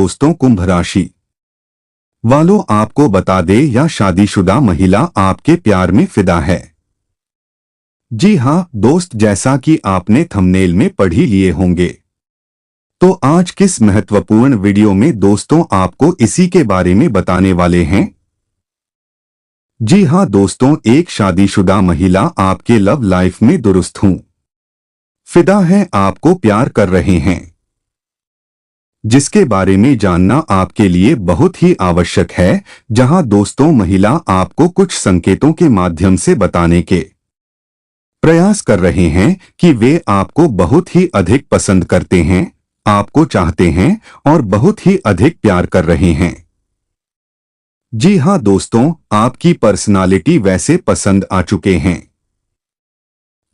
दोस्तों कुंभ राशि वालों, आपको बता दे या शादीशुदा महिला आपके प्यार में फिदा है। जी हां दोस्त, जैसा कि आपने थंबनेल में पढ़ ही लिए होंगे, तो आज किस महत्वपूर्ण वीडियो में दोस्तों आपको इसी के बारे में बताने वाले हैं। जी हां दोस्तों, एक शादीशुदा महिला आपके लव लाइफ में दुरुस्त हूं फिदा है, आपको प्यार कर रहे हैं, जिसके बारे में जानना आपके लिए बहुत ही आवश्यक है। जहां दोस्तों महिला आपको कुछ संकेतों के माध्यम से बताने के प्रयास कर रहे हैं कि वे आपको बहुत ही अधिक पसंद करते हैं, आपको चाहते हैं और बहुत ही अधिक प्यार कर रहे हैं। जी हां दोस्तों, आपकी पर्सनालिटी वैसे पसंद आ चुके हैं,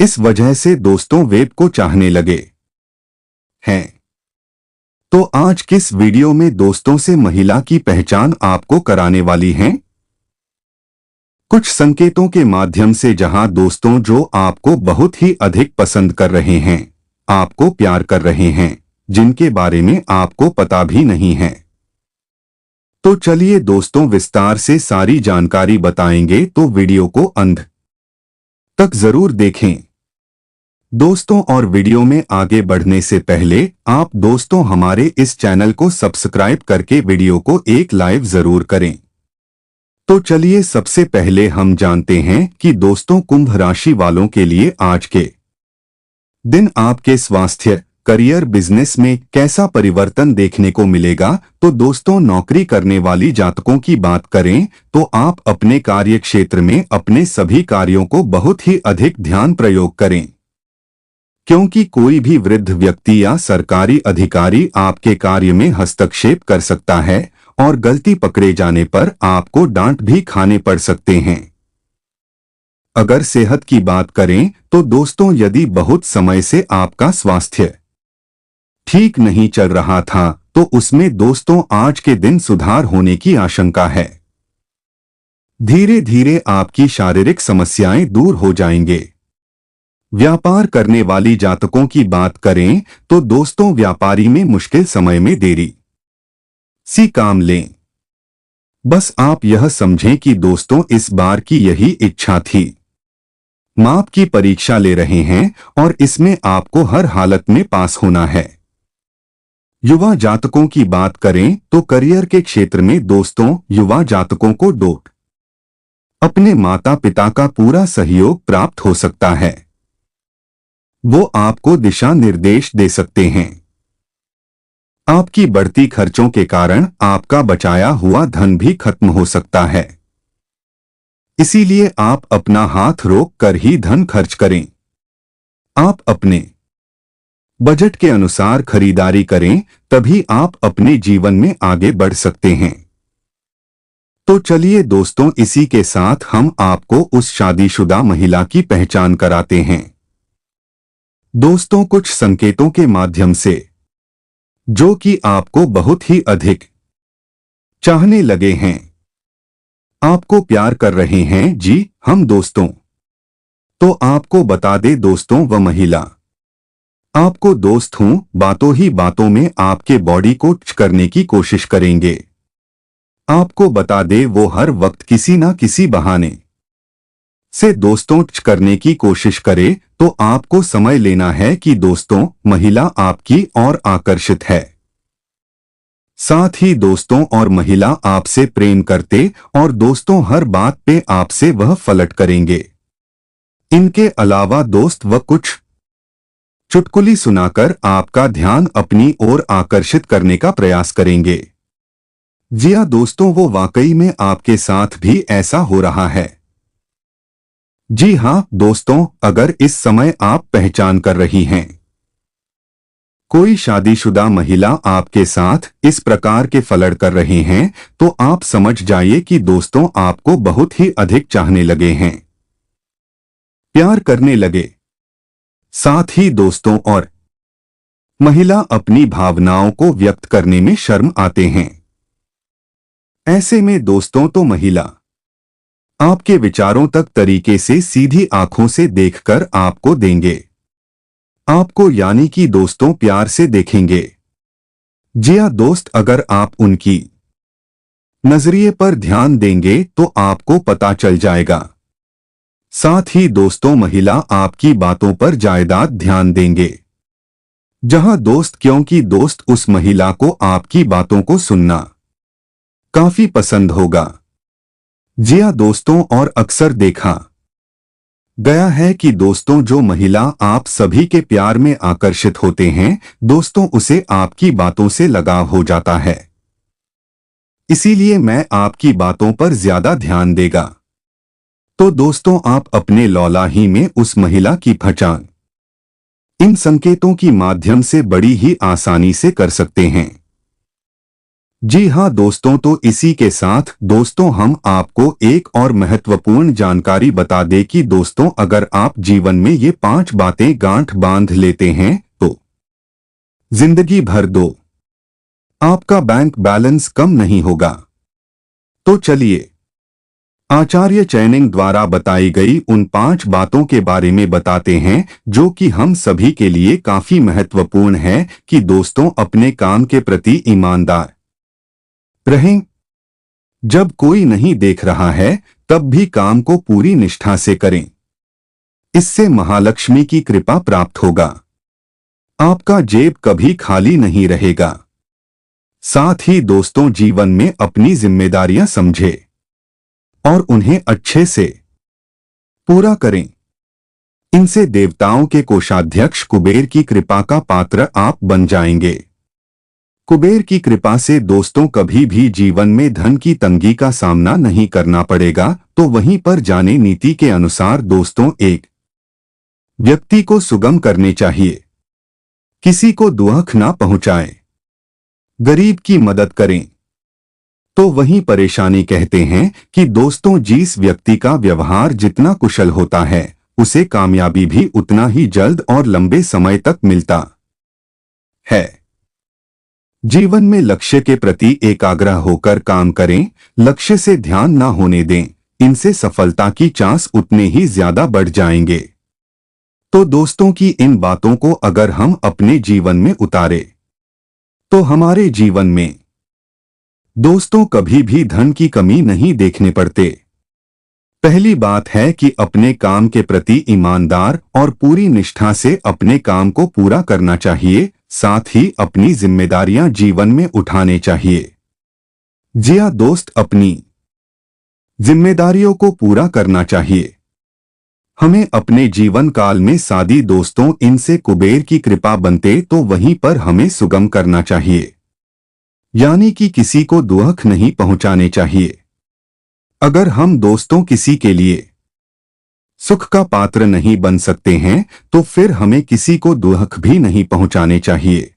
इस वजह से दोस्तों वेब को चाहने लगे हैं। तो आज किस वीडियो में दोस्तों से महिला की पहचान आपको कराने वाली हैं, कुछ संकेतों के माध्यम से, जहां दोस्तों जो आपको बहुत ही अधिक पसंद कर रहे हैं, आपको प्यार कर रहे हैं, जिनके बारे में आपको पता भी नहीं है। तो चलिए दोस्तों विस्तार से सारी जानकारी बताएंगे, तो वीडियो को अंत तक जरूर देखें। दोस्तों और वीडियो में आगे बढ़ने से पहले आप दोस्तों हमारे इस चैनल को सब्सक्राइब करके वीडियो को एक लाइक जरूर करें। तो चलिए सबसे पहले हम जानते हैं कि दोस्तों कुंभ राशि वालों के लिए आज के दिन आपके स्वास्थ्य, करियर, बिजनेस में कैसा परिवर्तन देखने को मिलेगा। तो दोस्तों नौकरी करने वाली जातकों की बात करें तो आप अपने कार्य क्षेत्र में अपने सभी कार्यों को बहुत ही अधिक ध्यान प्रयोग करें, क्योंकि कोई भी वृद्ध व्यक्ति या सरकारी अधिकारी आपके कार्य में हस्तक्षेप कर सकता है और गलती पकड़े जाने पर आपको डांट भी खाने पड़ सकते हैं। अगर सेहत की बात करें तो दोस्तों यदि बहुत समय से आपका स्वास्थ्य ठीक नहीं चल रहा था तो उसमें दोस्तों आज के दिन सुधार होने की आशंका है। धीरे धीरे आपकी शारीरिक समस्याएं दूर हो जाएंगे। व्यापार करने वाली जातकों की बात करें तो दोस्तों व्यापारी में मुश्किल समय में देरी सी काम लें। बस आप यह समझें कि दोस्तों इस बार की यही इच्छा थी। माप की परीक्षा ले रहे हैं और इसमें आपको हर हालत में पास होना है। युवा जातकों की बात करें तो करियर के क्षेत्र में दोस्तों युवा जातकों को अपने माता पिता का पूरा सहयोग प्राप्त हो सकता है। वो आपको दिशा निर्देश दे सकते हैं। आपकी बढ़ती खर्चों के कारण आपका बचाया हुआ धन भी खत्म हो सकता है, इसीलिए आप अपना हाथ रोक कर ही धन खर्च करें। आप अपने बजट के अनुसार खरीदारी करें, तभी आप अपने जीवन में आगे बढ़ सकते हैं। तो चलिए दोस्तों इसी के साथ हम आपको उस शादीशुदा महिला की पहचान कराते हैं। दोस्तों कुछ संकेतों के माध्यम से जो कि आपको बहुत ही अधिक चाहने लगे हैं, आपको प्यार कर रहे हैं। जी हम दोस्तों, तो आपको बता दे दोस्तों वह महिला आपको दोस्त हूं बातों ही बातों में आपके बॉडी को टच करने की कोशिश करेंगे। आपको बता दे वो हर वक्त किसी ना किसी बहाने से दोस्तों टच करने की कोशिश करे, तो आपको समय लेना है कि दोस्तों महिला आपकी ओर आकर्षित है। साथ ही दोस्तों और महिला आपसे प्रेम करते और दोस्तों हर बात पे आपसे वह फलट करेंगे। इनके अलावा दोस्त वह कुछ चुटकुली सुनाकर आपका ध्यान अपनी ओर आकर्षित करने का प्रयास करेंगे। जी हां दोस्तों, वो वाकई में आपके साथ भी ऐसा हो रहा है। जी हां दोस्तों, अगर इस समय आप पहचान कर रही हैं कोई शादीशुदा महिला आपके साथ इस प्रकार के फलड़ कर रहे हैं, तो आप समझ जाइए कि दोस्तों आपको बहुत ही अधिक चाहने लगे हैं, प्यार करने लगे। साथ ही दोस्तों और महिला अपनी भावनाओं को व्यक्त करने में शर्म आते हैं। ऐसे में दोस्तों तो महिला आपके विचारों तक तरीके से सीधी आंखों से देखकर आपको देंगे। आपको यानी कि दोस्तों प्यार से देखेंगे। जी हाँ दोस्त, अगर आप उनकी नजरिए पर ध्यान देंगे तो आपको पता चल जाएगा। साथ ही दोस्तों, महिला आपकी बातों पर ज्यादा ध्यान देंगे। जहां दोस्त, क्योंकि दोस्त उस महिला को आपकी बातों को सुनना काफी पसंद होगा। जी हाँ दोस्तों, और अक्सर देखा गया है कि दोस्तों, जो महिला आप सभी के प्यार में आकर्षित होते हैं, दोस्तों उसे आपकी बातों से लगाव हो जाता है। इसीलिए मैं आपकी बातों पर ज्यादा ध्यान देगा। तो दोस्तों, आप अपने लौला ही में उस महिला की पहचान इन संकेतों की माध्यम से बड़ी ही आसानी से कर सकते हैं। जी हाँ दोस्तों, तो इसी के साथ दोस्तों हम आपको एक और महत्वपूर्ण जानकारी बता दें कि दोस्तों, अगर आप जीवन में ये 5 बातें गांठ बांध लेते हैं तो जिंदगी भर दो आपका बैंक बैलेंस कम नहीं होगा। तो चलिए, आचार्य चैनिंग द्वारा बताई गई उन 5 बातों के बारे में बताते हैं जो कि हम सभी के लिए काफी महत्वपूर्ण है कि दोस्तों अपने काम के प्रति ईमानदार रहें। जब कोई नहीं देख रहा है तब भी काम को पूरी निष्ठा से करें। इससे महालक्ष्मी की कृपा प्राप्त होगा। आपका जेब कभी खाली नहीं रहेगा। साथ ही दोस्तों, जीवन में अपनी जिम्मेदारियां समझे और उन्हें अच्छे से पूरा करें। इनसे देवताओं के कोषाध्यक्ष कुबेर की कृपा का पात्र आप बन जाएंगे। कुबेर की कृपा से दोस्तों कभी भी जीवन में धन की तंगी का सामना नहीं करना पड़ेगा। तो वहीं पर जाने नीति के अनुसार दोस्तों, एक व्यक्ति को सुगम करने चाहिए, किसी को दुख ना पहुंचाएं, गरीब की मदद करें। तो वहीं परेशानी कहते हैं कि दोस्तों, जिस व्यक्ति का व्यवहार जितना कुशल होता है उसे कामयाबी भी उतना ही जल्द और लंबे समय तक मिलता है। जीवन में लक्ष्य के प्रति एकाग्र होकर काम करें, लक्ष्य से ध्यान ना होने दें, इनसे सफलता की चांस उतने ही ज्यादा बढ़ जाएंगे। तो दोस्तों की इन बातों को अगर हम अपने जीवन में उतारे तो हमारे जीवन में दोस्तों कभी भी धन की कमी नहीं देखने पड़ते। पहली बात है कि अपने काम के प्रति ईमानदार और पूरी निष्ठा से अपने काम को पूरा करना चाहिए। साथ ही अपनी जिम्मेदारियां जीवन में उठाने चाहिए। जी हाँ दोस्त, अपनी जिम्मेदारियों को पूरा करना चाहिए। हमें अपने जीवन काल में सादी दोस्तों, इनसे कुबेर की कृपा बनते तो वहीं पर हमें सुगम करना चाहिए, यानी कि किसी को दुख नहीं पहुंचाने चाहिए। अगर हम दोस्तों किसी के लिए सुख का पात्र नहीं बन सकते हैं तो फिर हमें किसी को दुख भी नहीं पहुंचाने चाहिए।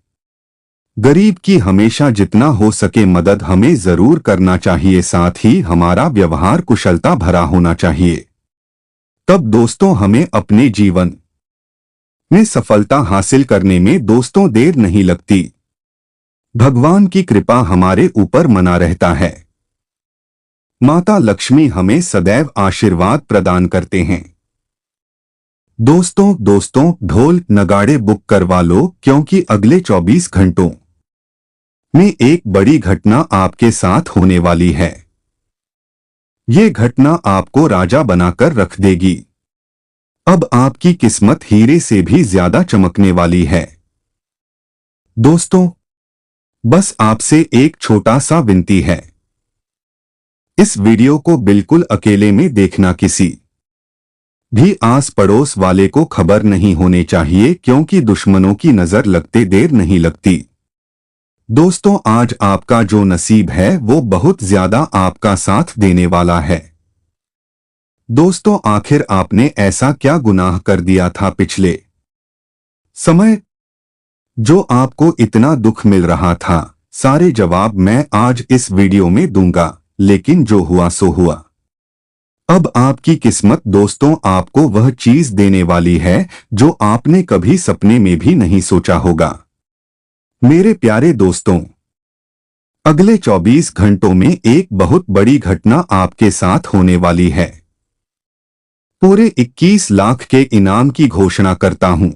गरीब की हमेशा जितना हो सके मदद हमें जरूर करना चाहिए। साथ ही हमारा व्यवहार कुशलता भरा होना चाहिए। तब दोस्तों हमें अपने जीवन में सफलता हासिल करने में दोस्तों देर नहीं लगती। भगवान की कृपा हमारे ऊपर बना रहता है। माता लक्ष्मी हमें सदैव आशीर्वाद प्रदान करते हैं। दोस्तों ढोल नगाड़े बुक करवा लो, क्योंकि अगले 24 घंटों में एक बड़ी घटना आपके साथ होने वाली है। ये घटना आपको राजा बनाकर रख देगी। अब आपकी किस्मत हीरे से भी ज्यादा चमकने वाली है। दोस्तों, बस आपसे एक छोटा सा विनती है। इस वीडियो को बिल्कुल अकेले में देखना, किसी भी आस पड़ोस वाले को खबर नहीं होने चाहिए, क्योंकि दुश्मनों की नजर लगते देर नहीं लगती। दोस्तों, आज आपका जो नसीब है वो बहुत ज्यादा आपका साथ देने वाला है। दोस्तों, आखिर आपने ऐसा क्या गुनाह कर दिया था पिछले समय जो आपको इतना दुख मिल रहा था? सारे जवाब मैं आज इस वीडियो में दूंगा, लेकिन जो हुआ सो हुआ। अब आपकी किस्मत दोस्तों आपको वह चीज देने वाली है जो आपने कभी सपने में भी नहीं सोचा होगा। मेरे प्यारे दोस्तों, अगले 24 घंटों में एक बहुत बड़ी घटना आपके साथ होने वाली है। पूरे 21 लाख के इनाम की घोषणा करता हूं।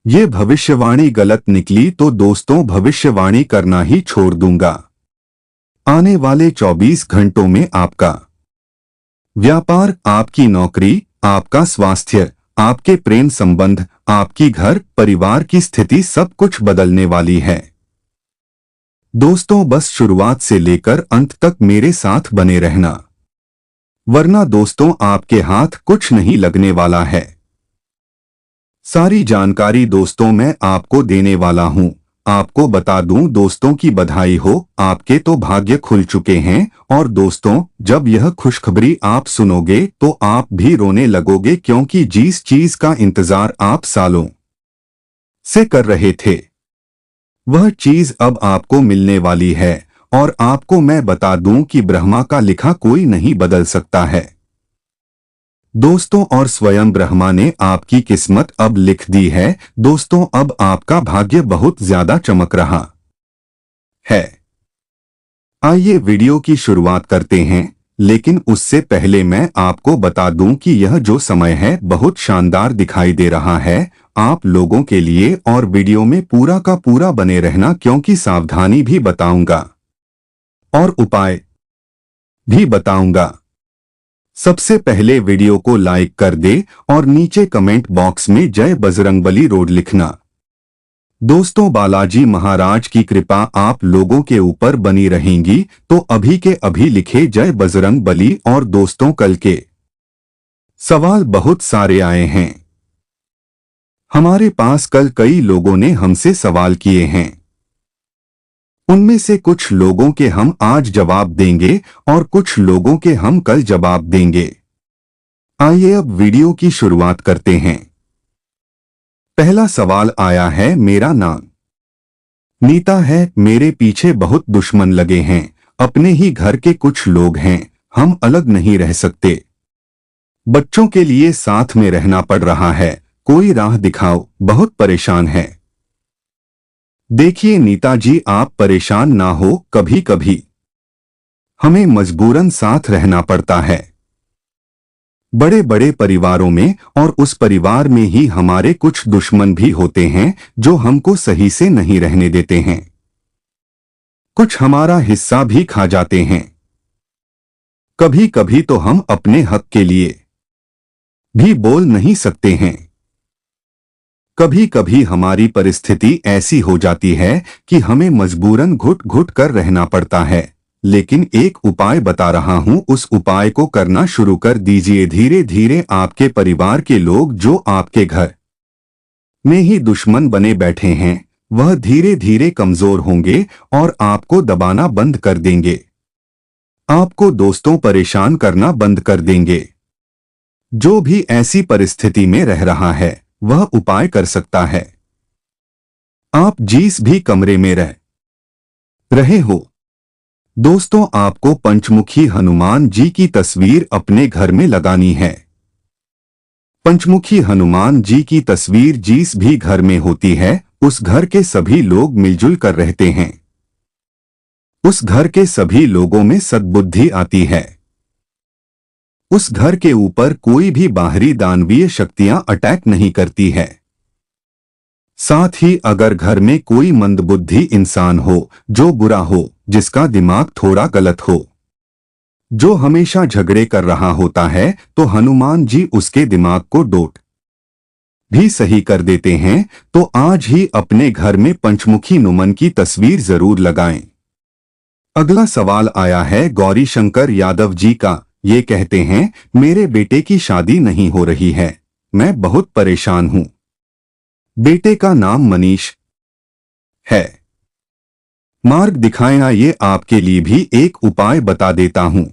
ये भविष्यवाणी गलत निकली तो दोस्तों भविष्यवाणी करना ही छोड़ दूंगा। आने वाले 24 घंटों में आपका व्यापार, आपकी नौकरी, आपका स्वास्थ्य, आपके प्रेम संबंध, आपकी घर परिवार की स्थिति सब कुछ बदलने वाली है। दोस्तों बस शुरुआत से लेकर अंत तक मेरे साथ बने रहना, वरना दोस्तों आपके हाथ कुछ नहीं लगने वाला है। सारी जानकारी दोस्तों मैं आपको देने वाला हूं। आपको बता दूं दोस्तों की बधाई हो, आपके तो भाग्य खुल चुके हैं। और दोस्तों जब यह खुशखबरी आप सुनोगे तो आप भी रोने लगोगे, क्योंकि जिस चीज का इंतजार आप सालों से कर रहे थे वह चीज अब आपको मिलने वाली है। और आपको मैं बता दूं कि ब्रह्मा का लिखा कोई नहीं बदल सकता है दोस्तों, और स्वयं ब्रह्मा ने आपकी किस्मत अब लिख दी है। दोस्तों अब आपका भाग्य बहुत ज्यादा चमक रहा है। आइए वीडियो की शुरुआत करते हैं, लेकिन उससे पहले मैं आपको बता दूं कि यह जो समय है बहुत शानदार दिखाई दे रहा है आप लोगों के लिए। और वीडियो में पूरा का पूरा बने रहना, क्योंकि सावधानी भी बताऊंगा और उपाय भी बताऊंगा। सबसे पहले वीडियो को लाइक कर दे और नीचे कमेंट बॉक्स में जय बजरंगबली रोड लिखना। दोस्तों बालाजी महाराज की कृपा आप लोगों के ऊपर बनी रहेंगी, तो अभी के अभी लिखे जय बजरंगबली। और दोस्तों कल के सवाल बहुत सारे आए हैं हमारे पास, कल कई लोगों ने हमसे सवाल किए हैं। उनमें से कुछ लोगों के हम आज जवाब देंगे और कुछ लोगों के हम कल जवाब देंगे। आइए अब वीडियो की शुरुआत करते हैं। पहला सवाल आया है, मेरा नाम नीता है, मेरे पीछे बहुत दुश्मन लगे हैं, अपने ही घर के कुछ लोग हैं, हम अलग नहीं रह सकते, बच्चों के लिए साथ में रहना पड़ रहा है, कोई राह दिखाओ, बहुत परेशान है। देखिए नीता जी आप परेशान ना हो, कभी कभी हमें मजबूरन साथ रहना पड़ता है। बड़े बड़े परिवारों में और उस परिवार में ही हमारे कुछ दुश्मन भी होते हैं जो हमको सही से नहीं रहने देते हैं, कुछ हमारा हिस्सा भी खा जाते हैं। कभी कभी तो हम अपने हक के लिए भी बोल नहीं सकते हैं। कभी कभी हमारी परिस्थिति ऐसी हो जाती है कि हमें मजबूरन घुट घुट कर रहना पड़ता है। लेकिन एक उपाय बता रहा हूं, उस उपाय को करना शुरू कर दीजिए। धीरे धीरे आपके परिवार के लोग जो आपके घर में ही दुश्मन बने बैठे हैं वह धीरे धीरे कमजोर होंगे और आपको दबाना बंद कर देंगे। आपको दोस्तों परेशान करना बंद कर देंगे। जो भी ऐसी परिस्थिति में रह रहा है वह उपाय कर सकता है। आप जिस भी कमरे में रह रहे हो, दोस्तों आपको पंचमुखी हनुमान जी की तस्वीर अपने घर में लगानी है। पंचमुखी हनुमान जी की तस्वीर जिस भी घर में होती है उस घर के सभी लोग मिलजुल कर रहते हैं। उस घर के सभी लोगों में सद्बुद्धि आती है। उस घर के ऊपर कोई भी बाहरी दानवीय शक्तियां अटैक नहीं करती है। साथ ही अगर घर में कोई मंदबुद्धि इंसान हो, जो बुरा हो, जिसका दिमाग थोड़ा गलत हो, जो हमेशा झगड़े कर रहा होता है, तो हनुमान जी उसके दिमाग को डोट भी सही कर देते हैं। तो आज ही अपने घर में पंचमुखी नुमन की तस्वीर जरूर लगाएं। अगला सवाल आया है गौरी शंकर यादव जी का। ये कहते हैं मेरे बेटे की शादी नहीं हो रही है, मैं बहुत परेशान हूं। बेटे का नाम मनीष है, मार्ग दिखाएं। ये आपके लिए भी एक उपाय बता देता हूं।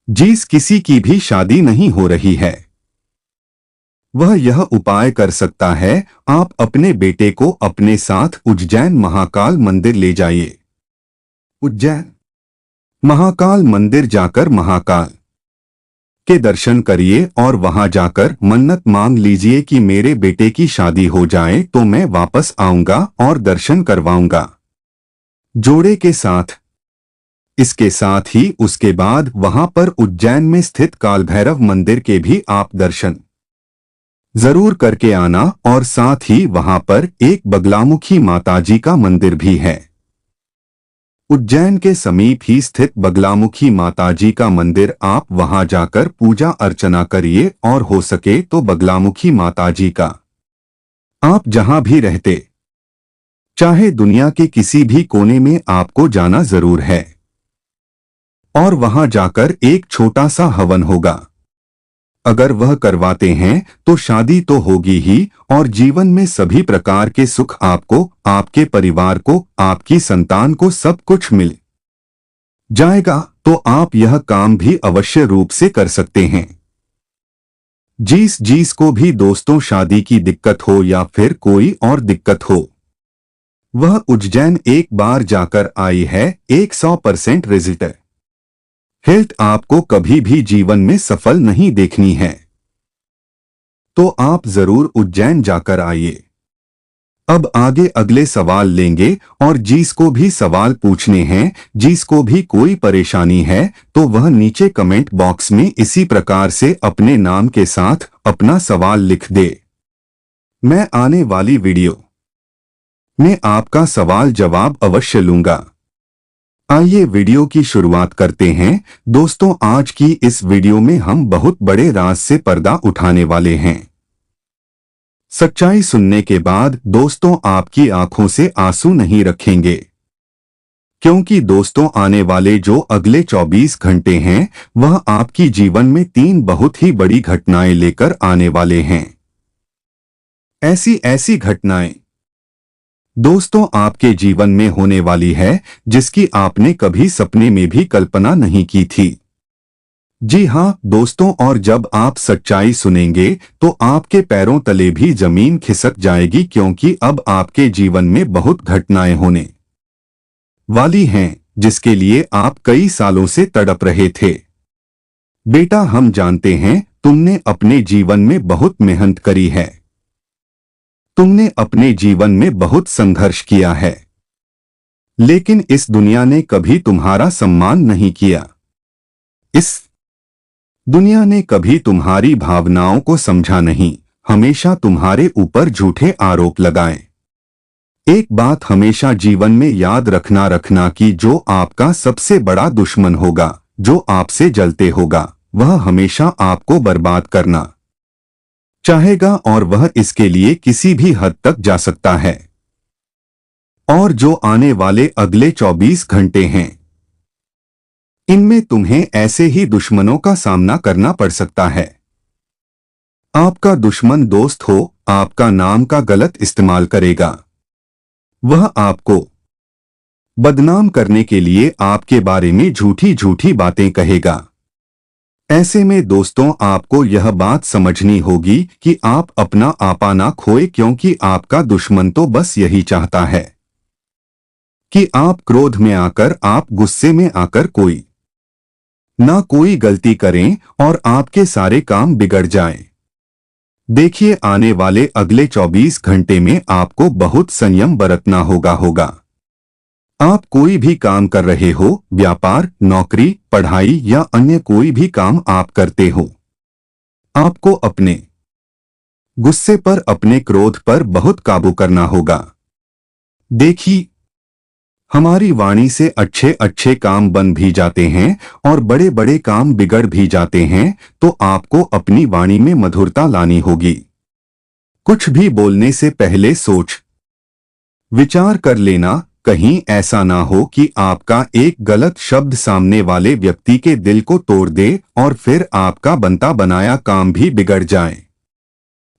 जिस किसी की भी शादी नहीं हो रही है वह यह उपाय कर सकता है। आप अपने बेटे को अपने साथ उज्जैन महाकाल मंदिर ले जाइए। उज्जैन महाकाल मंदिर जाकर महाकाल के दर्शन करिए और वहां जाकर मन्नत मांग लीजिए कि मेरे बेटे की शादी हो जाए तो मैं वापस आऊंगा और दर्शन करवाऊंगा जोड़े के साथ। इसके साथ ही उसके बाद वहां पर उज्जैन में स्थित काल भैरव मंदिर के भी आप दर्शन जरूर करके आना और साथ ही वहां पर एक बगलामुखी माताजी का मंदिर भी है। उज्जैन के समीप ही स्थित बगलामुखी माताजी का मंदिर, आप वहां जाकर पूजा अर्चना करिए और हो सके तो बगलामुखी माताजी का आप जहां भी रहते, चाहे दुनिया के किसी भी कोने में, आपको जाना जरूर है और वहां जाकर एक छोटा सा हवन होगा। अगर वह करवाते हैं तो शादी तो होगी ही और जीवन में सभी प्रकार के सुख आपको, आपके परिवार को, आपकी संतान को सब कुछ मिल जाएगा। तो आप यह काम भी अवश्य रूप से कर सकते हैं। जिस को भी दोस्तों शादी की दिक्कत हो या फिर कोई और दिक्कत हो, वह उज्जैन एक बार जाकर आई है, 100% रिजल्ट है। हेल्थ आपको कभी भी जीवन में सफल नहीं देखनी है तो आप जरूर उज्जैन जाकर आइए। अब आगे अगले सवाल लेंगे और जिसको भी सवाल पूछने हैं, जिसको भी कोई परेशानी है, तो वह नीचे कमेंट बॉक्स में इसी प्रकार से अपने नाम के साथ अपना सवाल लिख दे। मैं आने वाली वीडियो में आपका सवाल जवाब अवश्य लूंगा। आइए वीडियो की शुरुआत करते हैं। दोस्तों, आज की इस वीडियो में हम बहुत बड़े राज से पर्दा उठाने वाले हैं। सच्चाई सुनने के बाद दोस्तों आपकी आंखों से आंसू नहीं रखेंगे, क्योंकि दोस्तों आने वाले जो अगले 24 घंटे हैं वह आपकी जीवन में 3 बहुत ही बड़ी घटनाएं लेकर आने वाले हैं। ऐसी घटनाएं दोस्तों आपके जीवन में होने वाली है जिसकी आपने कभी सपने में भी कल्पना नहीं की थी। जी हाँ दोस्तों, और जब आप सच्चाई सुनेंगे तो आपके पैरों तले भी जमीन खिसक जाएगी, क्योंकि अब आपके जीवन में बहुत घटनाएं होने वाली हैं जिसके लिए आप कई सालों से तड़प रहे थे। बेटा, हम जानते हैं तुमने अपने जीवन में बहुत मेहनत करी है, तुमने अपने जीवन में बहुत संघर्ष किया है, लेकिन इस दुनिया ने कभी तुम्हारा सम्मान नहीं किया। इस दुनिया ने कभी तुम्हारी भावनाओं को समझा नहीं, हमेशा तुम्हारे ऊपर झूठे आरोप लगाए। एक बात हमेशा जीवन में याद रखना कि जो आपका सबसे बड़ा दुश्मन होगा, जो आपसे जलते होगा, वह हमेशा आपको बर्बाद करना चाहेगा और वह इसके लिए किसी भी हद तक जा सकता है। और जो आने वाले अगले 24 घंटे हैं, इनमें तुम्हें ऐसे ही दुश्मनों का सामना करना पड़ सकता है। आपका दुश्मन दोस्त हो, आपका नाम का गलत इस्तेमाल करेगा। वह आपको बदनाम करने के लिए आपके बारे में झूठी बातें कहेगा। ऐसे में दोस्तों आपको यह बात समझनी होगी कि आप अपना आपा ना खोए, क्योंकि आपका दुश्मन तो बस यही चाहता है कि आप क्रोध में आकर, आप गुस्से में आकर कोई गलती करें और आपके सारे काम बिगड़ जाएं। देखिए, आने वाले अगले 24 घंटे में आपको बहुत संयम बरतना होगा। आप कोई भी काम कर रहे हो, व्यापार, नौकरी, पढ़ाई या अन्य कोई भी काम आप करते हो, आपको अपने गुस्से पर, अपने क्रोध पर बहुत काबू करना होगा। देखिए, हमारी वाणी से अच्छे काम बन भी जाते हैं और बड़े काम बिगड़ भी जाते हैं, तो आपको अपनी वाणी में मधुरता लानी होगी। कुछ भी बोलने से पहले सोच विचार कर लेना, कहीं ऐसा ना हो कि आपका एक गलत शब्द सामने वाले व्यक्ति के दिल को तोड़ दे और फिर आपका बनता बनाया काम भी बिगड़ जाए।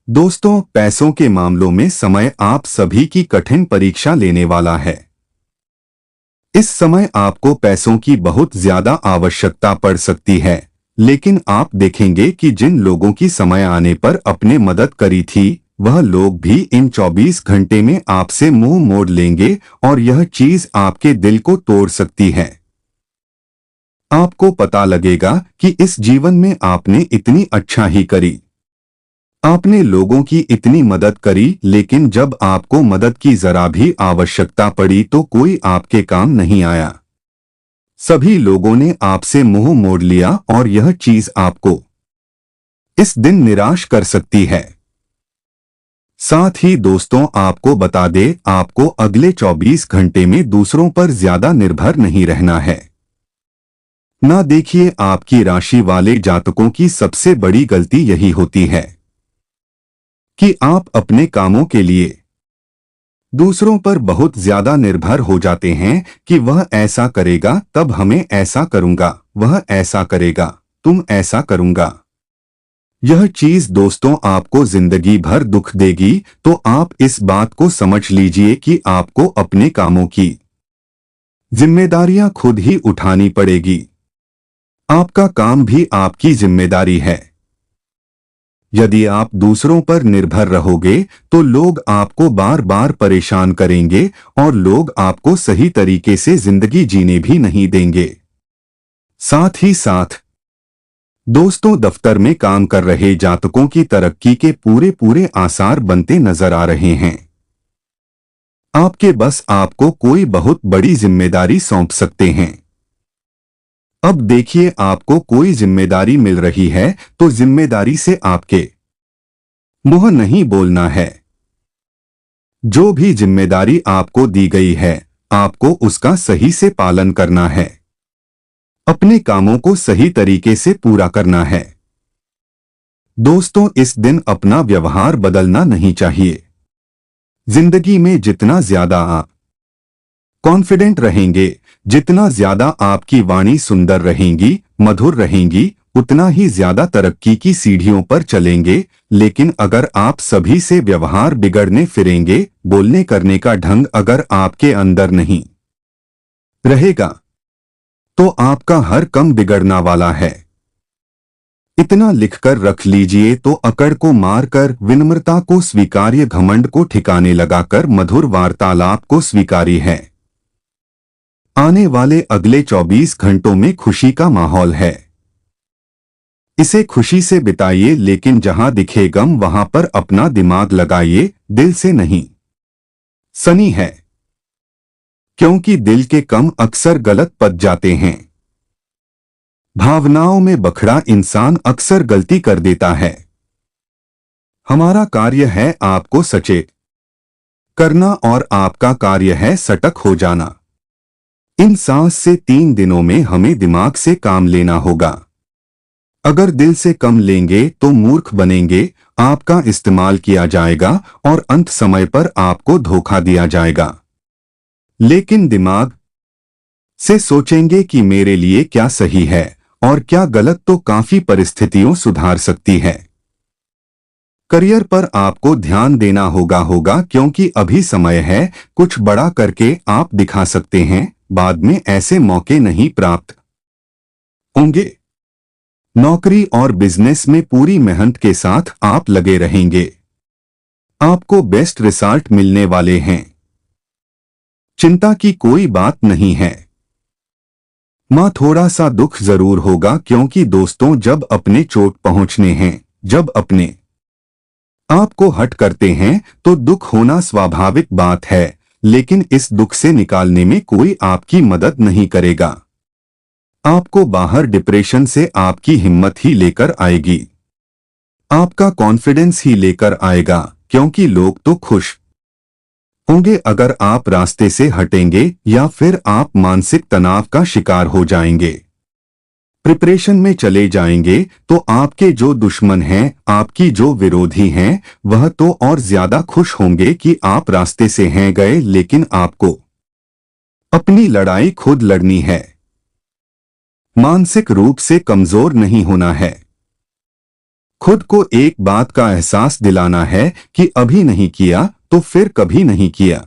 दोस्तों, पैसों के मामलों में समय आप सभी की कठिन परीक्षा लेने वाला है। इस समय आपको पैसों की बहुत ज्यादा आवश्यकता पड़ सकती है, लेकिन आप देखेंगे कि जिन लोगों की समय आने पर अपने मदद करी थी, वह लोग भी इन 24 घंटे में आपसे मुंह मोड़ लेंगे और यह चीज आपके दिल को तोड़ सकती है। आपको पता लगेगा कि इस जीवन में आपने इतनी अच्छा ही करी, आपने लोगों की इतनी मदद करी, लेकिन जब आपको मदद की जरा भी आवश्यकता पड़ी तो कोई आपके काम नहीं आया। सभी लोगों ने आपसे मुंह मोड़ लिया और यह चीज आपको इस दिन निराश कर सकती है। साथ ही दोस्तों आपको बता दे, आपको अगले 24 घंटे में दूसरों पर ज्यादा निर्भर नहीं रहना है। ना देखिए, आपकी राशि वाले जातकों की सबसे बड़ी गलती यही होती है कि आप अपने कामों के लिए दूसरों पर बहुत ज्यादा निर्भर हो जाते हैं कि वह ऐसा करेगा तब हमें ऐसा करूंगा, वह ऐसा करेगा तुम ऐसा करूंगा। यह चीज दोस्तों आपको जिंदगी भर दुख देगी, तो आप इस बात को समझ लीजिए कि आपको अपने कामों की जिम्मेदारियां खुद ही उठानी पड़ेगी। आपका काम भी आपकी जिम्मेदारी है। यदि आप दूसरों पर निर्भर रहोगे तो लोग आपको बार बार परेशान करेंगे और लोग आपको सही तरीके से जिंदगी जीने भी नहीं देंगे। साथ ही साथ दोस्तों दफ्तर में काम कर रहे जातकों की तरक्की के पूरे आसार बनते नजर आ रहे हैं। आपके बस आपको कोई बहुत बड़ी जिम्मेदारी सौंप सकते हैं। अब देखिए, आपको कोई जिम्मेदारी मिल रही है तो जिम्मेदारी से आपके मुंह नहीं बोलना है। जो भी जिम्मेदारी आपको दी गई है आपको उसका सही से पालन करना है। अपने कामों को सही तरीके से पूरा करना है। दोस्तों इस दिन अपना व्यवहार बदलना नहीं चाहिए। जिंदगी में जितना ज्यादा आप कॉन्फिडेंट रहेंगे, जितना ज्यादा आपकी वाणी सुंदर रहेंगी, मधुर रहेंगी, उतना ही ज्यादा तरक्की की सीढ़ियों पर चलेंगे। लेकिन अगर आप सभी से व्यवहार बिगड़ने फिरेंगे, बोलने करने का ढंग अगर आपके अंदर नहीं रहेगा तो आपका हर कम बिगड़ना वाला है। इतना लिखकर रख लीजिए, तो अकड़ को मारकर विनम्रता को स्वीकार्य, घमंड को ठिकाने लगाकर मधुर वार्तालाप को स्वीकारी है। आने वाले अगले 24 घंटों में खुशी का माहौल है। इसे खुशी से बिताइए, लेकिन जहां दिखे गम वहां पर अपना दिमाग लगाइए, दिल से नहीं। सनी है, क्योंकि दिल के कम अक्सर गलत पद जाते हैं। भावनाओं में बखड़ा इंसान अक्सर गलती कर देता है। हमारा कार्य है आपको सचेत करना और आपका कार्य है सटक हो जाना। इन सांस से 3 दिनों में हमें दिमाग से काम लेना होगा। अगर दिल से कम लेंगे तो मूर्ख बनेंगे, आपका इस्तेमाल किया जाएगा और अंत समय पर आपको धोखा दिया जाएगा। लेकिन दिमाग से सोचेंगे कि मेरे लिए क्या सही है और क्या गलत, तो काफी परिस्थितियों सुधार सकती है। करियर पर आपको ध्यान देना होगा क्योंकि अभी समय है, कुछ बड़ा करके आप दिखा सकते हैं। बाद में ऐसे मौके नहीं प्राप्त होंगे। नौकरी और बिजनेस में पूरी मेहनत के साथ आप लगे रहेंगे। आपको बेस्ट रिजल्ट मिलने वाले हैं। चिंता की कोई बात नहीं है। मां थोड़ा सा दुख जरूर होगा, क्योंकि दोस्तों जब अपने चोट पहुंचने हैं, जब अपने आपको हट करते हैं तो दुख होना स्वाभाविक बात है। लेकिन इस दुख से निकालने में कोई आपकी मदद नहीं करेगा। आपको बाहर डिप्रेशन से आपकी हिम्मत ही लेकर आएगी, आपका कॉन्फिडेंस ही लेकर आएगा, क्योंकि लोग तो खुश होंगे अगर आप रास्ते से हटेंगे या फिर आप मानसिक तनाव का शिकार हो जाएंगे, प्रिपरेशन में चले जाएंगे। तो आपके जो दुश्मन हैं, आपकी जो विरोधी हैं, वह तो और ज्यादा खुश होंगे कि आप रास्ते से हैं गए। लेकिन आपको अपनी लड़ाई खुद लड़नी है। मानसिक रूप से कमजोर नहीं होना है। खुद को एक बात का एहसास दिलाना है कि अभी नहीं किया तो फिर कभी नहीं किया।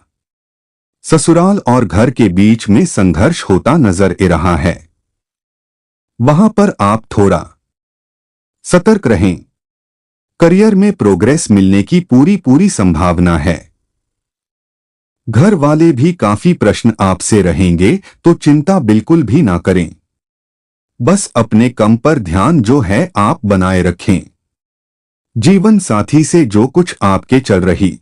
ससुराल और घर के बीच में संघर्ष होता नजर आ रहा है, वहां पर आप थोड़ा सतर्क रहें। करियर में प्रोग्रेस मिलने की पूरी संभावना है। घर वाले भी काफी प्रश्न आपसे रहेंगे, तो चिंता बिल्कुल भी ना करें। बस अपने कम पर ध्यान जो है आप बनाए रखें। जीवन साथी से जो कुछ आपके चल रही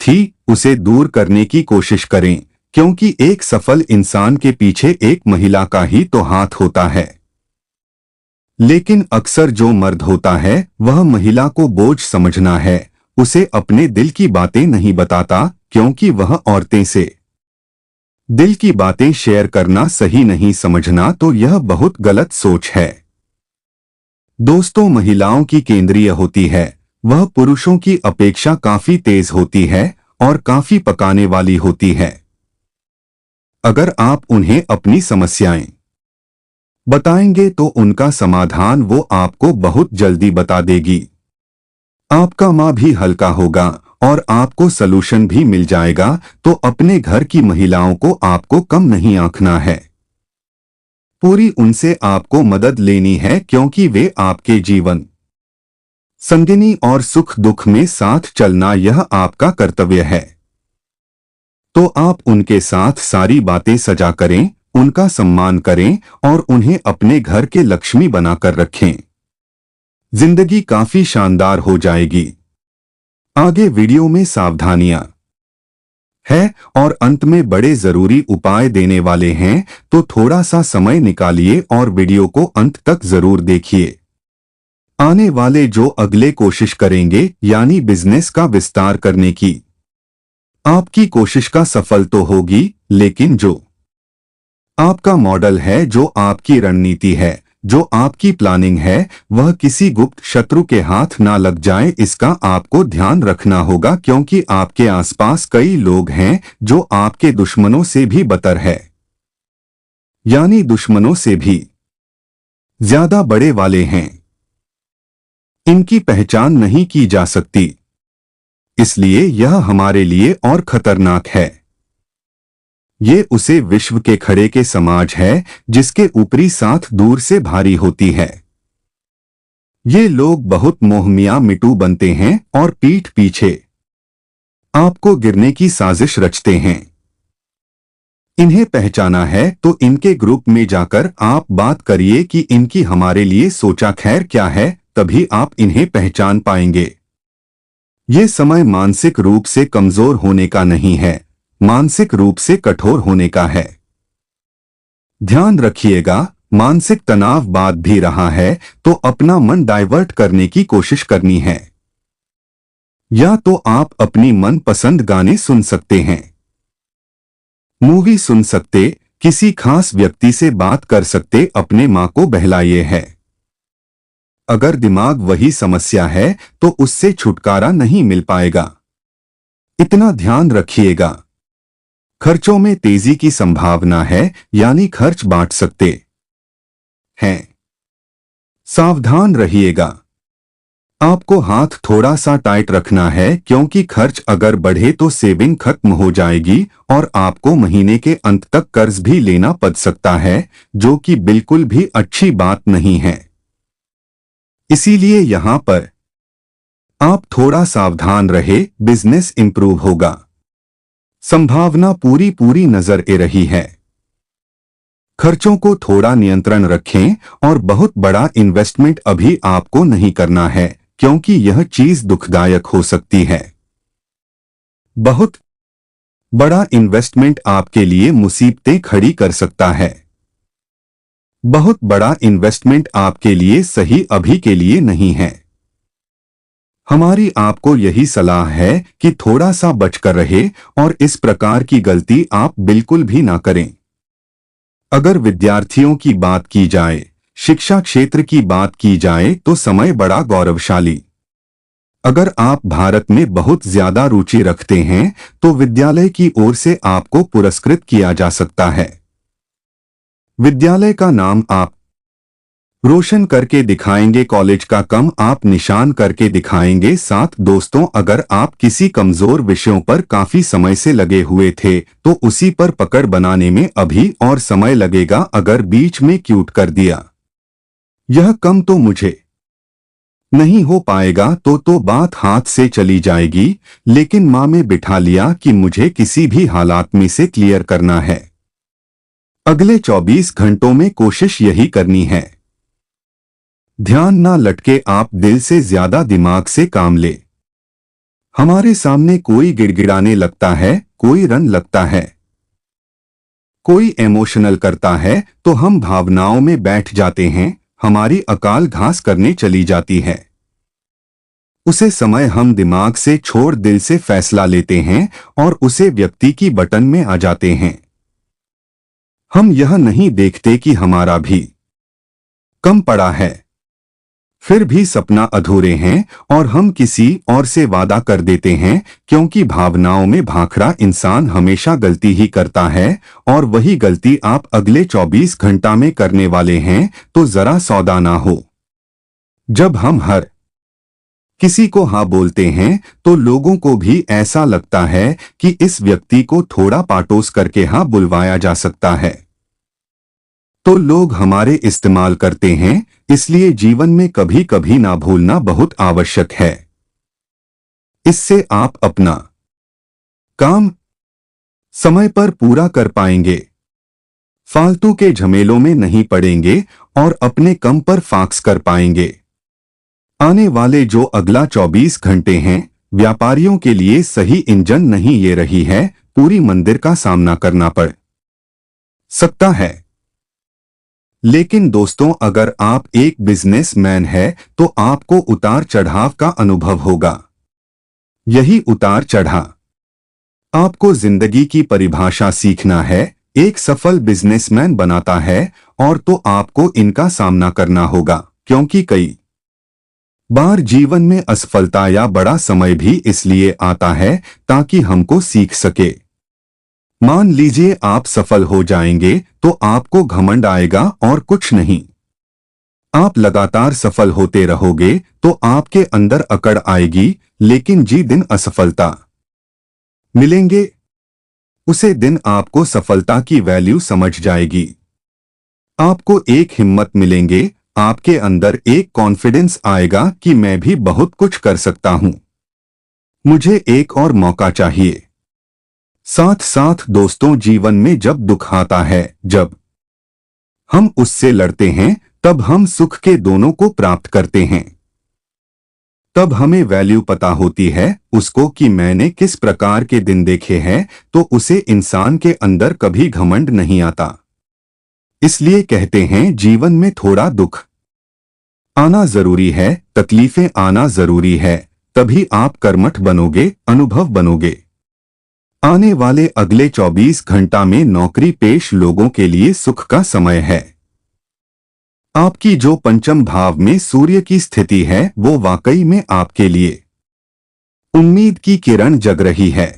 थी उसे दूर करने की कोशिश करें, क्योंकि एक सफल इंसान के पीछे एक महिला का ही तो हाथ होता है। लेकिन अक्सर जो मर्द होता है वह महिला को बोझ समझना है उसे अपने दिल की बातें नहीं बताता, क्योंकि वह औरतें से दिल की बातें शेयर करना सही नहीं समझना, तो यह बहुत गलत सोच है। दोस्तों, महिलाओं की केंद्रीय होती है। वह पुरुषों की अपेक्षा काफी तेज होती है और काफी पकाने वाली होती है। अगर आप उन्हें अपनी समस्याएं बताएंगे तो उनका समाधान वो आपको बहुत जल्दी बता देगी। आपका माँ भी हल्का होगा और आपको सलूशन भी मिल जाएगा। तो अपने घर की महिलाओं को आपको कम नहीं आंकना है। पूरी उनसे आपको मदद लेनी है, क्योंकि वे आपके जीवन संगिनी और सुख दुख में साथ चलना यह आपका कर्तव्य है। तो आप उनके साथ सारी बातें सजा करें, उनका सम्मान करें और उन्हें अपने घर के लक्ष्मी बनाकर रखें। जिंदगी काफी शानदार हो जाएगी। आगे वीडियो में सावधानियां है और अंत में बड़े जरूरी उपाय देने वाले हैं, तो थोड़ा सा समय निकालिए और वीडियो को अंत तक जरूर देखिए। आने वाले जो अगले कोशिश करेंगे, यानी बिजनेस का विस्तार करने की, आपकी कोशिश का सफल तो होगी, लेकिन जो आपका मॉडल है, जो आपकी रणनीति है, जो आपकी प्लानिंग है, वह किसी गुप्त शत्रु के हाथ ना लग जाए, इसका आपको ध्यान रखना होगा। क्योंकि आपके आसपास कई लोग हैं जो आपके दुश्मनों से भी बदतर है, यानी दुश्मनों से भी ज्यादा बड़े वाले हैं। इनकी पहचान नहीं की जा सकती, इसलिए यह हमारे लिए और खतरनाक है। ये उसे विश्व के खड़े के समाज है जिसके ऊपरी साथ दूर से भारी होती है। ये लोग बहुत मोहमिया मिटू बनते हैं और पीठ पीछे आपको गिरने की साजिश रचते हैं। इन्हें पहचाना है तो इनके ग्रुप में जाकर आप बात करिए कि इनकी हमारे लिए सोचा खैर क्या है, तभी आप इन्हें पहचान पाएंगे। ये समय मानसिक रूप से कमजोर होने का नहीं है, मानसिक रूप से कठोर होने का है। ध्यान रखिएगा, मानसिक तनाव बाद भी रहा है तो अपना मन डाइवर्ट करने की कोशिश करनी है। या तो आप अपनी मनपसंद गाने सुन सकते हैं, मूवी सुन सकते, किसी खास व्यक्ति से बात कर सकते, अपने मां को बहलाइए है। अगर दिमाग वही समस्या है तो उससे छुटकारा नहीं मिल पाएगा। इतना ध्यान रखिएगा। खर्चों में तेजी की संभावना है, यानी खर्च बांट सकते हैं। सावधान रहिएगा। आपको हाथ थोड़ा सा टाइट रखना है, क्योंकि खर्च अगर बढ़े तो सेविंग खत्म हो जाएगी और आपको महीने के अंत तक कर्ज भी लेना पड़ सकता है, जो कि बिल्कुल भी अच्छी बात नहीं है। इसीलिए यहां पर आप थोड़ा सावधान रहे, बिजनेस इंप्रूव होगा। संभावना पूरी नजर आ रही है। खर्चों को थोड़ा नियंत्रण रखें और बहुत बड़ा इन्वेस्टमेंट अभी आपको नहीं करना है, क्योंकि यह चीज दुखदायक हो सकती है। बहुत बड़ा इन्वेस्टमेंट आपके लिए मुसीबतें खड़ी कर सकता है। बहुत बड़ा इन्वेस्टमेंट आपके लिए सही अभी के लिए नहीं है। हमारी आपको यही सलाह है कि थोड़ा सा बचकर रहे और इस प्रकार की गलती आप बिल्कुल भी ना करें। अगर विद्यार्थियों की बात की जाए, शिक्षा क्षेत्र की बात की जाए, तो समय बड़ा गौरवशाली। अगर आप भारत में बहुत ज्यादा रुचि रखते हैं तो विद्यालय की ओर से आपको पुरस्कृत किया जा सकता है। विद्यालय का नाम आप रोशन करके दिखाएंगे, कॉलेज का कम आप निशान करके दिखाएंगे। साथ दोस्तों, अगर आप किसी कमजोर विषयों पर काफी समय से लगे हुए थे तो उसी पर पकड़ बनाने में अभी और समय लगेगा। अगर बीच में क्यूट कर दिया यह कम तो मुझे नहीं हो पाएगा तो बात हाथ से चली जाएगी। लेकिन माँ में बिठा लिया कि मुझे किसी भी हालात में से क्लियर करना है। अगले 24 घंटों में कोशिश यही करनी है। ध्यान ना लटके, आप दिल से ज्यादा दिमाग से काम ले। हमारे सामने कोई गिड़गिड़ाने लगता है, कोई रन लगता है, कोई इमोशनल करता है तो हम भावनाओं में बैठ जाते हैं, हमारी अकाल घास करने चली जाती है। उसे समय हम दिमाग से छोड़ दिल से फैसला लेते हैं और उसे व्यक्ति की बटन में आ जाते हैं। हम यह नहीं देखते कि हमारा भी कम पड़ा है, फिर भी सपना अधूरे हैं और हम किसी और से वादा कर देते हैं, क्योंकि भावनाओं में भाखड़ा इंसान हमेशा गलती ही करता है और वही गलती आप अगले 24 घंटा में करने वाले हैं। तो जरा सावधान हो। जब हम हर किसी को हाँ बोलते हैं तो लोगों को भी ऐसा लगता है कि इस व्यक्ति को थोड़ा पाटोस करके हाँ बुलवाया जा सकता है। तो लोग हमारे इस्तेमाल करते हैं, इसलिए जीवन में कभी कभी ना भूलना बहुत आवश्यक है। इससे आप अपना काम समय पर पूरा कर पाएंगे, फालतू के झमेलों में नहीं पड़ेंगे और अपने कम पर फोकस कर पाएंगे। आने वाले जो अगला 24 घंटे हैं, व्यापारियों के लिए सही इंजन नहीं ये रही है, पूरी मंदिर का सामना करना पड़ सकता है। लेकिन दोस्तों, अगर आप एक बिजनेसमैन है तो आपको उतार चढ़ाव का अनुभव होगा। यही उतार चढ़ाव आपको जिंदगी की परिभाषा सीखना है, एक सफल बिजनेसमैन बनाता है, और तो आपको इनका सामना करना होगा, क्योंकि कई बार जीवन में असफलता या बड़ा समय भी इसलिए आता है ताकि हमको सीख सके। मान लीजिए आप सफल हो जाएंगे तो आपको घमंड आएगा और कुछ नहीं। आप लगातार सफल होते रहोगे तो आपके अंदर अकड़ आएगी, लेकिन जी दिन असफलता मिलेंगे, उसे दिन आपको सफलता की वैल्यू समझ जाएगी। आपको एक हिम्मत मिलेंगे, आपके अंदर एक कॉन्फिडेंस आएगा कि मैं भी बहुत कुछ कर सकता हूं, मुझे एक और मौका चाहिए। साथ साथ दोस्तों, जीवन में जब दुख आता है, जब हम उससे लड़ते हैं, तब हम सुख के दोनों को प्राप्त करते हैं। तब हमें वैल्यू पता होती है उसको कि मैंने किस प्रकार के दिन देखे हैं, तो उसे इंसान के अंदर कभी घमंड नहीं आता। इसलिए कहते हैं जीवन में थोड़ा दुख आना जरूरी है, तकलीफें आना जरूरी है, तभी आप कर्मठ बनोगे, अनुभव बनोगे। आने वाले अगले 24 घंटा में नौकरी पेश लोगों के लिए सुख का समय है। आपकी जो पंचम भाव में सूर्य की स्थिति है वो वाकई में आपके लिए उम्मीद की किरण जग रही है,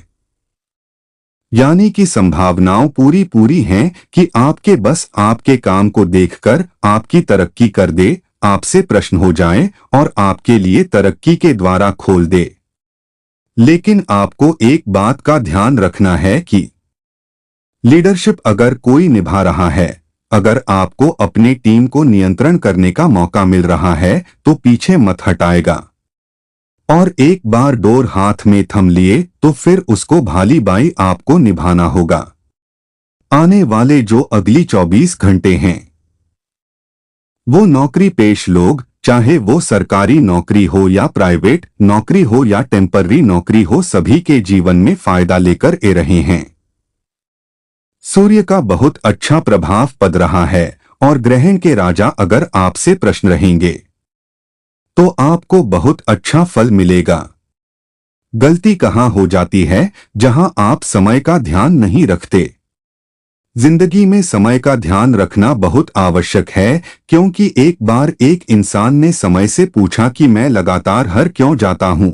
यानी कि संभावनाओं पूरी हैं कि आपके बस आपके काम को देखकर आपकी तरक्की कर दे, आपसे प्रश्न हो जाए और आपके लिए तरक्की के द्वारा खोल दे। लेकिन आपको एक बात का ध्यान रखना है कि लीडरशिप अगर कोई निभा रहा है, अगर आपको अपनी टीम को नियंत्रण करने का मौका मिल रहा है, तो पीछे मत हटाएगा। और एक बार डोर हाथ में थम लिए तो फिर उसको भाली बाई आपको निभाना होगा। आने वाले जो अगली 24 घंटे हैं, वो नौकरी पेश लोग, चाहे वो सरकारी नौकरी हो या प्राइवेट नौकरी हो या टेम्पररी नौकरी हो, सभी के जीवन में फायदा लेकर आ रहे हैं। सूर्य का बहुत अच्छा प्रभाव पड़ रहा है और ग्रहण के राजा अगर आपसे प्रश्न रहेंगे तो आपको बहुत अच्छा फल मिलेगा। गलती कहाँ हो जाती है? जहां आप समय का ध्यान नहीं रखते। जिंदगी में समय का ध्यान रखना बहुत आवश्यक है, क्योंकि एक बार एक इंसान ने समय से पूछा कि मैं लगातार हर क्यों जाता हूं।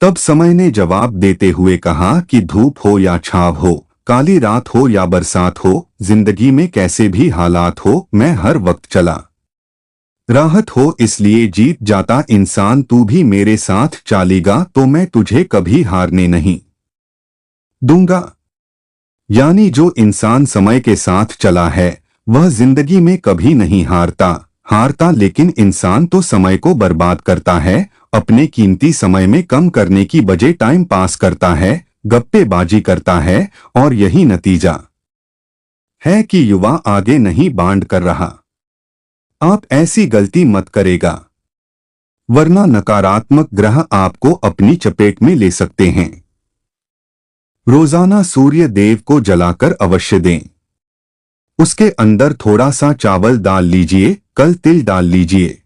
तब समय ने जवाब देते हुए कहा कि धूप हो या छाव हो, काली रात हो या बरसात हो, जिंदगी में कैसे भी हालात हो, मैं हर वक्त चला राहत हो, इसलिए जीत जाता इंसान तू भी मेरे साथ चालेगा तो मैं तुझे कभी हारने नहीं दूंगा। यानी जो इंसान समय के साथ चला है वह जिंदगी में कभी नहीं हारता, लेकिन इंसान तो समय को बर्बाद करता है, अपने कीमती समय में कम करने की बजाय टाइम पास करता है, गप्पेबाजी करता है, और यही नतीजा है कि युवा आगे नहीं बांड कर रहा। आप ऐसी गलती मत करेगा, वरना नकारात्मक ग्रह आपको अपनी चपेट में ले सकते हैं। रोजाना सूर्य देव को जलाकर अवश्य दें। उसके अंदर थोड़ा सा चावल डाल लीजिए, कल तिल डाल लीजिए।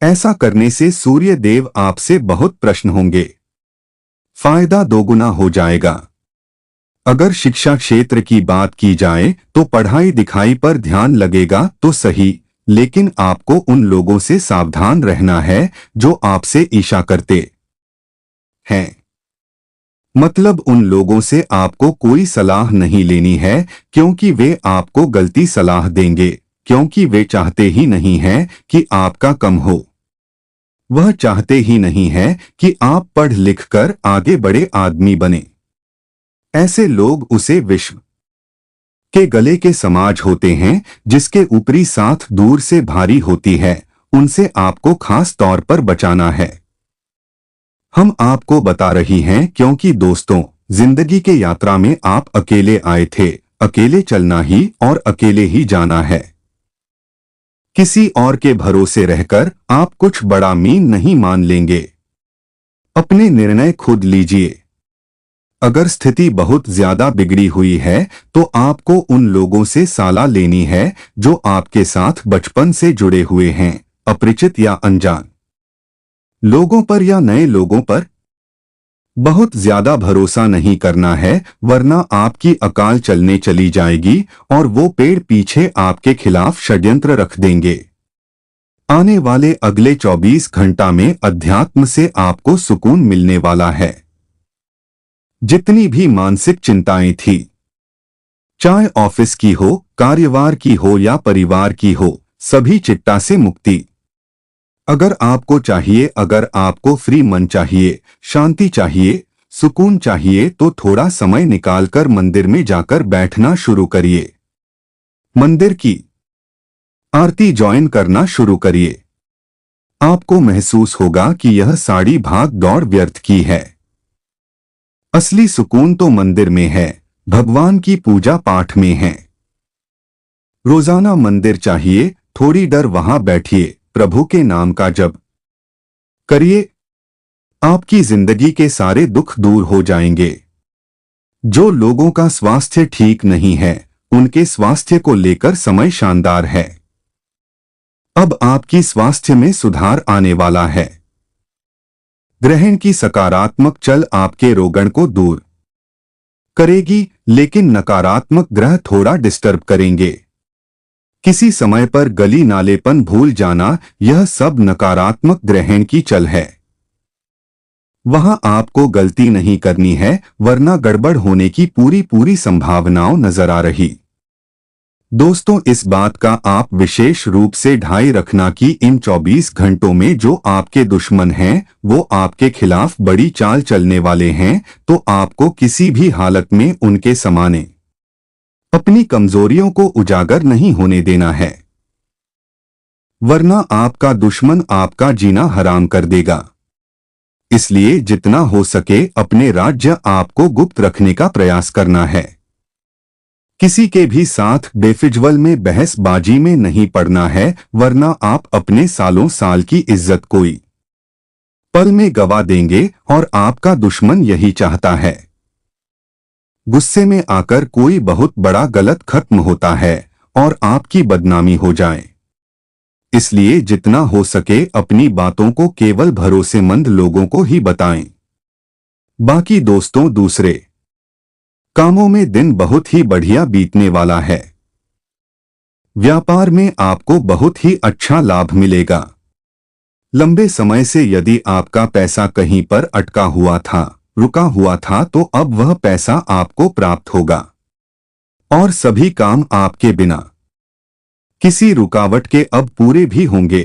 ऐसा करने से सूर्य देव आपसे बहुत प्रसन्न होंगे, फायदा दोगुना हो जाएगा। अगर शिक्षा क्षेत्र की बात की जाए तो पढ़ाई दिखाई पर ध्यान लगेगा तो सही, लेकिन आपको उन लोगों से सावधान रहना है जो आपसे ईर्ष्या करते हैं। मतलब उन लोगों से आपको कोई सलाह नहीं लेनी है, क्योंकि वे आपको गलती सलाह देंगे, क्योंकि वे चाहते ही नहीं हैं कि आपका कम हो। वह चाहते ही नहीं है कि आप पढ़ लिख कर आगे बड़े आदमी बने। ऐसे लोग उसे विश्व के गले के समाज होते हैं, जिसके ऊपरी साथ दूर से भारी होती है। उनसे आपको खास तौर पर बचाना है। हम आपको बता रही हैं क्योंकि दोस्तों, जिंदगी के यात्रा में आप अकेले आए थे, अकेले चलना ही और अकेले ही जाना है। किसी और के भरोसे रहकर आप कुछ बड़ा मीन नहीं मान लेंगे। अपने निर्णय खुद लीजिए। अगर स्थिति बहुत ज्यादा बिगड़ी हुई है तो आपको उन लोगों से सलाह लेनी है जो आपके साथ बचपन से जुड़े हुए हैं, अपरिचित या अनजान लोगों पर या नए लोगों पर बहुत ज्यादा भरोसा नहीं करना है, वरना आपकी अकाल चलने चली जाएगी और वो पेड़ पीछे आपके खिलाफ षड्यंत्र रख देंगे। आने वाले अगले 24 घंटा में अध्यात्म से आपको सुकून मिलने वाला है। जितनी भी मानसिक चिंताएं थी, चाहे ऑफिस की हो, कार्यवार की हो या परिवार की हो, सभी चिंता से मुक्ति। अगर आपको चाहिए, अगर आपको फ्री मन चाहिए, शांति चाहिए, सुकून चाहिए, तो थोड़ा समय निकालकर मंदिर में जाकर बैठना शुरू करिए। मंदिर की आरती ज्वाइन करना शुरू करिए। आपको महसूस होगा कि यह सारी भाग दौड़ व्यर्थ की है। असली सुकून तो मंदिर में है, भगवान की पूजा पाठ में है। रोजाना मंदिर चाहिए, थोड़ी देर वहां बैठिए, प्रभु के नाम का जप करिए। आपकी जिंदगी के सारे दुख दूर हो जाएंगे। जो लोगों का स्वास्थ्य ठीक नहीं है, उनके स्वास्थ्य को लेकर समय शानदार है। अब आपकी स्वास्थ्य में सुधार आने वाला है। ग्रहण की सकारात्मक चल आपके रोगण को दूर करेगी, लेकिन नकारात्मक ग्रह थोड़ा डिस्टर्ब करेंगे। किसी समय पर गली नालेपन भूल जाना, यह सब नकारात्मक ग्रहण की चल है। वहां आपको गलती नहीं करनी है, वरना गड़बड़ होने की पूरी संभावनाओं नजर आ रही। दोस्तों, इस बात का आप विशेष रूप से ध्यान रखना कि इन 24 घंटों में जो आपके दुश्मन हैं, वो आपके खिलाफ बड़ी चाल चलने वाले हैं, तो आपको किसी भी हालत में उनके सामने अपनी कमजोरियों को उजागर नहीं होने देना है, वरना आपका दुश्मन आपका जीना हराम कर देगा। इसलिए जितना हो सके अपने राज्य आपको गुप्त रखने का प्रयास करना है। किसी के भी साथ बेफिजूल में बहसबाजी में नहीं पड़ना है, वरना आप अपने सालों साल की इज्जत कोई पल में गवा देंगे, और आपका दुश्मन यही चाहता है। गुस्से में आकर कोई बहुत बड़ा गलत खत्म होता है और आपकी बदनामी हो जाए। इसलिए जितना हो सके अपनी बातों को केवल भरोसेमंद लोगों को ही बताएं। बाकी दोस्तों, दूसरे कामों में दिन बहुत ही बढ़िया बीतने वाला है। व्यापार में आपको बहुत ही अच्छा लाभ मिलेगा। लंबे समय से यदि आपका पैसा कहीं पर अटका हुआ था, रुका हुआ था, तो अब वह पैसा आपको प्राप्त होगा और सभी काम आपके बिना किसी रुकावट के अब पूरे भी होंगे।